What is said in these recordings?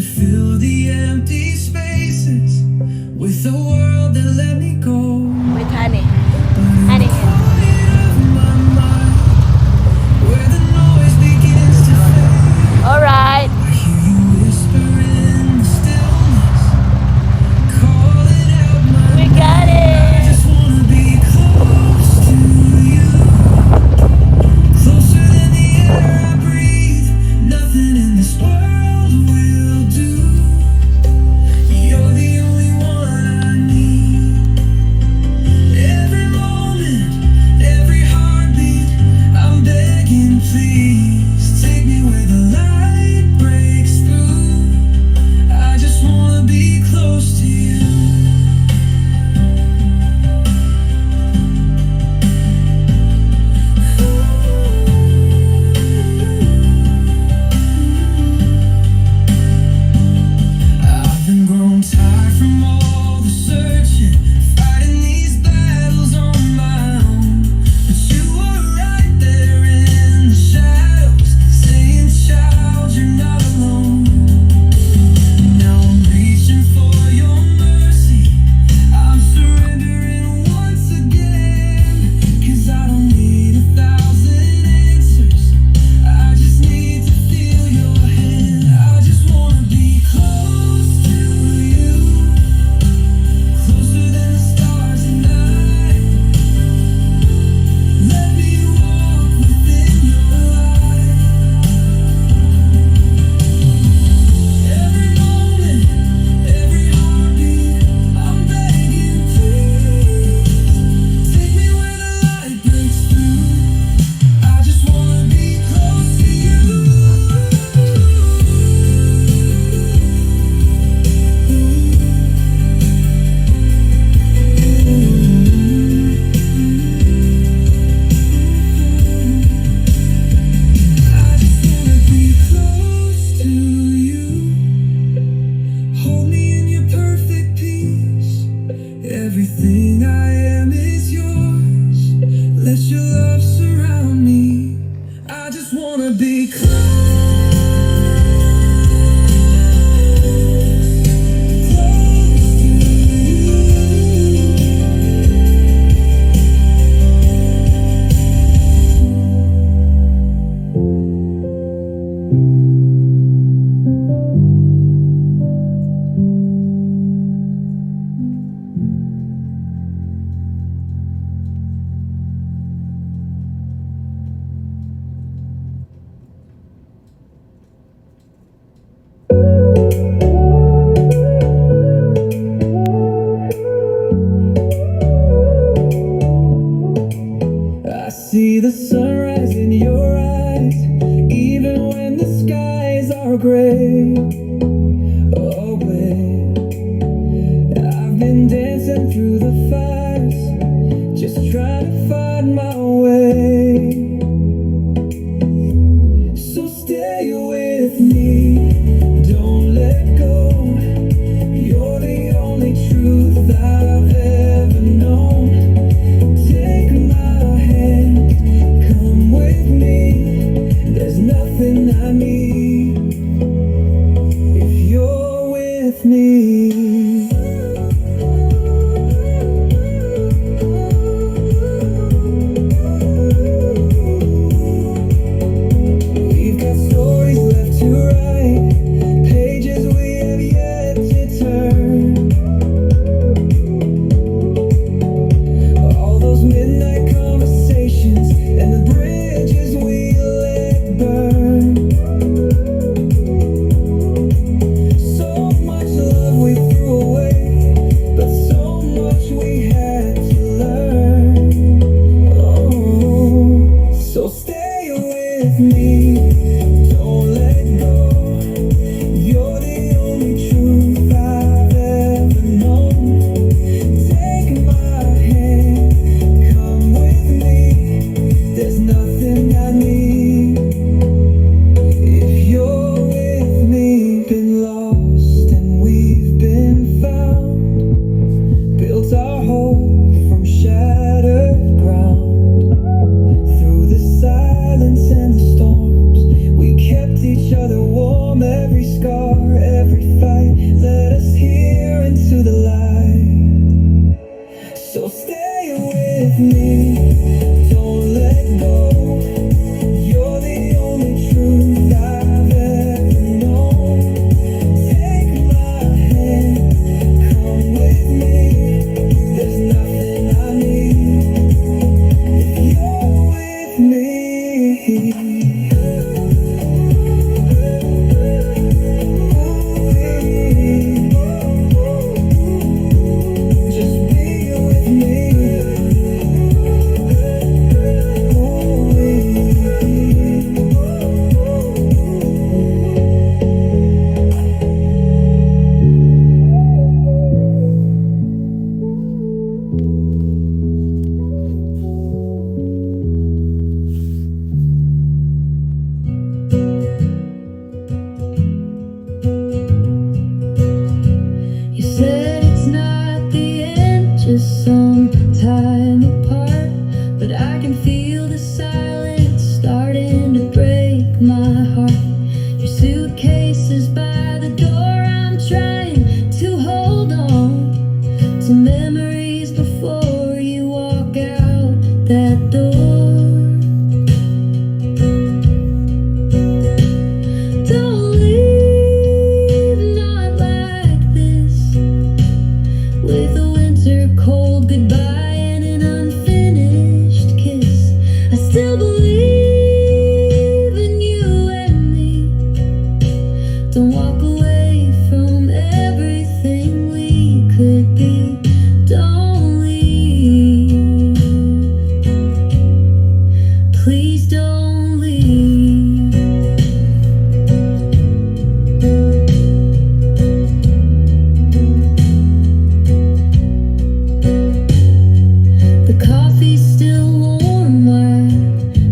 to fill the empty spaces with a world that let me go. Wait, honey. But Honey. in the quiet of my mind, where the noise begins to fade, Alright. I hear you whisper in the stillness, calling out my We name. got I it. just wanna be close to you, closer than the air I breathe. Nothing in this world will do. You're the only one I need. Every moment, every heartbeat, I'm begging, please take me where the light breaks through. I just wanna be close to you. I've been grown tired from all the searching, fighting these battles on my own. But you were right there in the shadows, saying, child, you're not alone. Now I'm reaching for your mercy, I'm surrendering once again. 'Cause I don't need 1,000 answers, I just need to feel your hand. I just wanna be close to you, closer than the stars at night. Let me walk within your light. Every moment, every heartbeat, I'm begging, please take me where the light breaks through. I just wanna be close to you. I just wanna be close to you. Hold me in your perfect peace. Everything I am is yours. Let your love surround me. I just wanna be close to you. I see the sunrise in your eyes, even when the skies are gray. Oh, babe, I've been dancing through the fires, just trying to find my way. So stay with me, don't let go. You're the only truth I've ever known. Take my hand, come with me. There's nothing I need if you're with me. We've got stories left to write, pages we have yet to turn. All those midnight conversations and the bridges we let burn. So much love kisses by the door. I'm trying to hold on to memories before you walk out that door. Don't leave, not like this, with a winter cold goodbye and an unfinished kiss. I still believe in you and me. Don't walk away from everything we could be. Don't leave, please don't leave. The coffee's still warm, why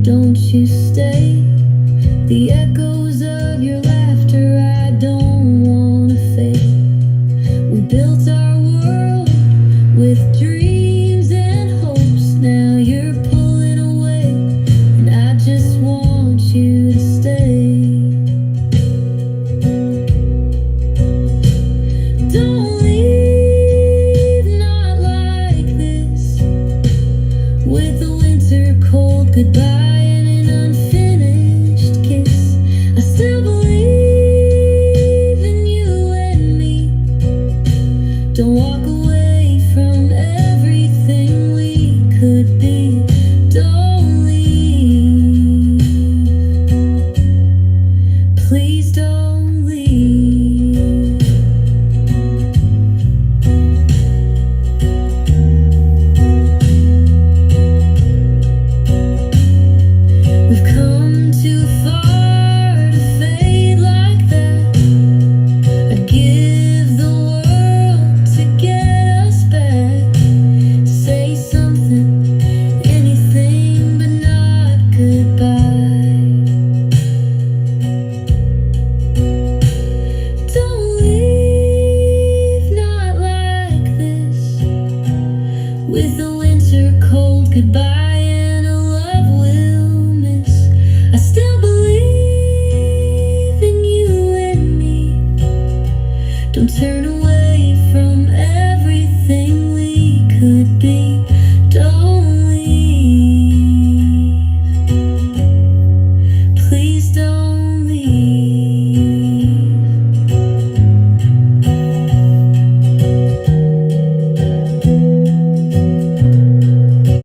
don't you stay? The echoes of your laughter I don't wanna fade. We built our world with dreams and hopes. Now you're pulling away, and I just want you to stay. Don't leave, not like this, with a winter cold goodbye and an unfinished kiss. I still believe in you and me. Don't walk away from everything we could be. Don't leave, please don't leave. We've come too far to fade like that. I'd give the world to get us back. Say something, anything, but not goodbye. Don't leave, not like this, with a winter cold goodbye and a love we'll miss. I still believe in you and me. Don't turn away.